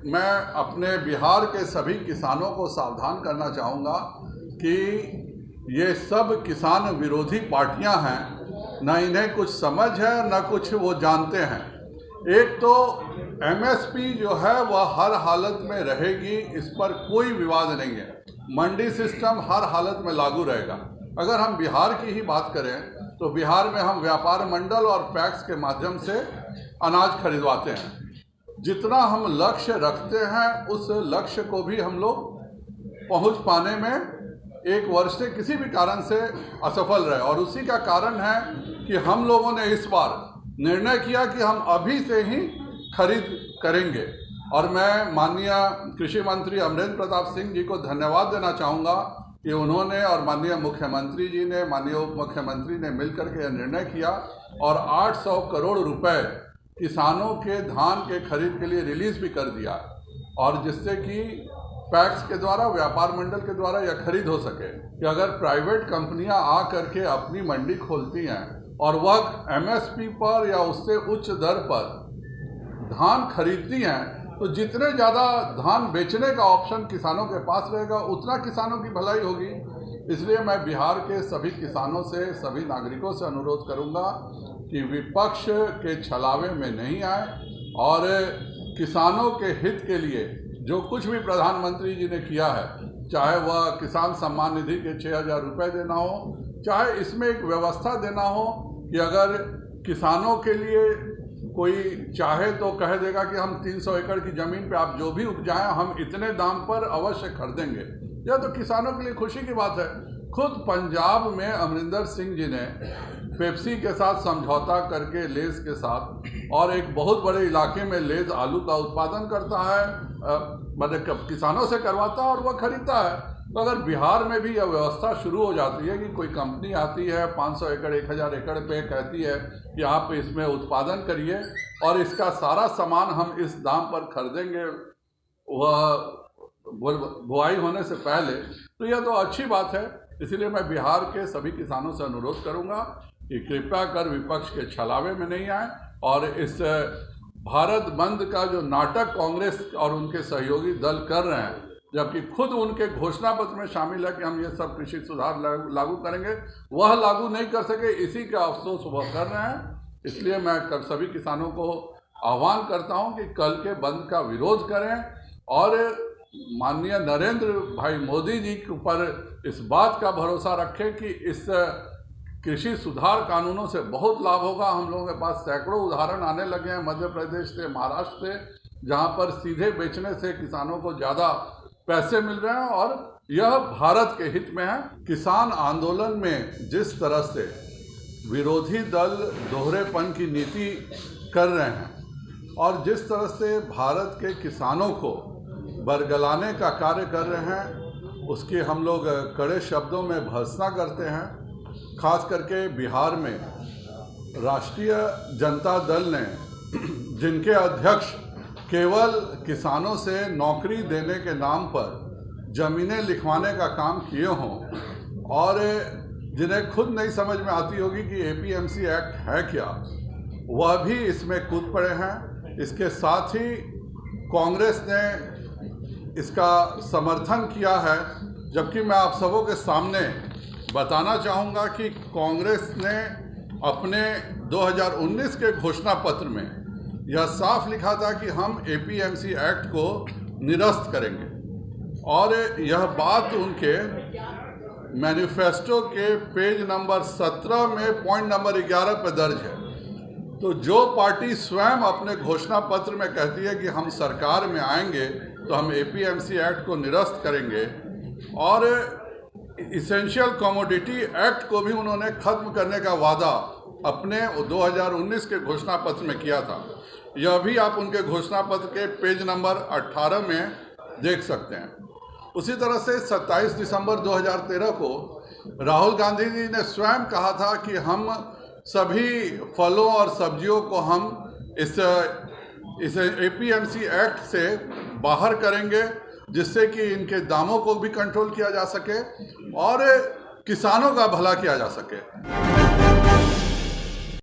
मैं अपने बिहार के सभी किसानों को सावधान करना चाहूँगा कि ये सब किसान विरोधी पार्टियां हैं, न इन्हें कुछ समझ है न कुछ वो जानते हैं। एक तो एमएसपी जो है वह हर हालत में रहेगी, इस पर कोई विवाद नहीं है। मंडी सिस्टम हर हालत में लागू रहेगा। अगर हम बिहार की ही बात करें तो बिहार में हम व्यापार मंडल और पैक्स के माध्यम से अनाज खरीदवाते हैं। जितना हम लक्ष्य रखते हैं उस लक्ष्य को भी हम लोग पहुंच पाने में एक वर्ष से किसी भी कारण से असफल रहे, और उसी का कारण है कि हम लोगों ने इस बार निर्णय किया कि हम अभी से ही खरीद करेंगे। और मैं माननीय कृषि मंत्री अमरेंद्र प्रताप सिंह जी को धन्यवाद देना चाहूँगा कि उन्होंने और माननीय मुख्यमंत्री जी ने, माननीय उप मुख्यमंत्री ने मिलकर के यह निर्णय किया और 800 करोड़ रुपए किसानों के धान के खरीद के लिए रिलीज भी कर दिया, और जिससे कि पैक्स के द्वारा, व्यापार मंडल के द्वारा यह खरीद हो सके कि अगर प्राइवेट कंपनियां आ करके अपनी मंडी खोलती हैं और वह एमएसपी पर या उससे उच्च दर पर धान खरीदती हैं, तो जितने ज़्यादा धान बेचने का ऑप्शन किसानों के पास रहेगा उतना किसानों की भलाई होगी। इसलिए मैं बिहार के सभी किसानों से, सभी नागरिकों से अनुरोध करूंगा कि विपक्ष के छलावे में नहीं आए और किसानों के हित के लिए जो कुछ भी प्रधानमंत्री जी ने किया है, चाहे वह किसान सम्मान निधि के 6,000 रुपये देना हो, चाहे इसमें एक व्यवस्था देना हो कि अगर किसानों के लिए कोई चाहे तो कह देगा कि हम 300 एकड़ की ज़मीन पे आप जो भी उपजाएं हम इतने दाम पर अवश्य खरीदेंगे, यह तो किसानों के लिए खुशी की बात है। खुद पंजाब में अमरिंदर सिंह जी ने पेप्सी के साथ समझौता करके लेज़ के साथ, और एक बहुत बड़े इलाके में लेज़ आलू का उत्पादन करता है, मतलब किसानों से करवाता है और वह खरीदता है। तो अगर बिहार में भी यह व्यवस्था शुरू हो जाती है कि कोई कंपनी आती है 500 एकड़ 1000 एकड़ पे कहती है कि आप इसमें उत्पादन करिए और इसका सारा सामान हम इस दाम पर खरीदेंगे वह बुआई होने से पहले, तो यह तो अच्छी बात है। इसीलिए मैं बिहार के सभी किसानों से अनुरोध करूंगा कि कृपया कर विपक्ष के छलावे में नहीं आए और इस भारत बंद का जो नाटक कांग्रेस और उनके सहयोगी दल कर रहे हैं, जबकि खुद उनके घोषणा पत्र में शामिल है कि हम ये सब कृषि सुधार लागू करेंगे, वह लागू नहीं कर सके, इसी का अफसोस वह कर रहे हैं। इसलिए मैं सभी किसानों को आह्वान करता हूं कि कल के बंद का विरोध करें और माननीय नरेंद्र भाई मोदी जी के ऊपर इस बात का भरोसा रखें कि इस कृषि सुधार कानूनों से बहुत लाभ होगा। हम लोगों के पास सैकड़ों उदाहरण आने लगे हैं मध्य प्रदेश से, महाराष्ट्र से, जहां पर सीधे बेचने से किसानों को ज़्यादा पैसे मिल रहे हैं और यह भारत के हित में है। किसान आंदोलन में जिस तरह से विरोधी दल दोहरेपन की नीति कर रहे हैं और जिस तरह से भारत के किसानों को बरगलाने का कार्य कर रहे हैं, उसकी हम लोग कड़े शब्दों में भर्त्सना करते हैं। खास करके बिहार में राष्ट्रीय जनता दल ने, जिनके अध्यक्ष केवल किसानों से नौकरी देने के नाम पर ज़मीनें लिखवाने का काम किए हों और जिन्हें खुद नहीं समझ में आती होगी कि एपीएमसी एक्ट है क्या, वह भी इसमें कूद पड़े हैं। इसके साथ ही कांग्रेस ने इसका समर्थन किया है, जबकि मैं आप सबों के सामने बताना चाहूँगा कि कांग्रेस ने अपने 2019 के घोषणा पत्र में यह साफ लिखा था कि हम एपीएमसी एक्ट को निरस्त करेंगे, और यह बात उनके मैनिफेस्टो के पेज नंबर 17 में पॉइंट नंबर 11 पर दर्ज है। तो जो पार्टी स्वयं अपने घोषणा पत्र में कहती है कि हम सरकार में आएंगे तो हम एपीएमसी एक्ट को निरस्त करेंगे, और इसेंशियल कमोडिटी एक्ट को भी उन्होंने खत्म करने का वादा अपने 2019 के घोषणा पत्र में किया था, यह भी आप उनके घोषणा पत्र के पेज नंबर 18 में देख सकते हैं। उसी तरह से 27 दिसंबर 2013 को राहुल गांधी जी ने स्वयं कहा था कि हम सभी फलों और सब्जियों को हम इस एपीएमसी एक्ट से बाहर करेंगे, जिससे कि इनके दामों को भी कंट्रोल किया जा सके और किसानों का भला किया जा सके।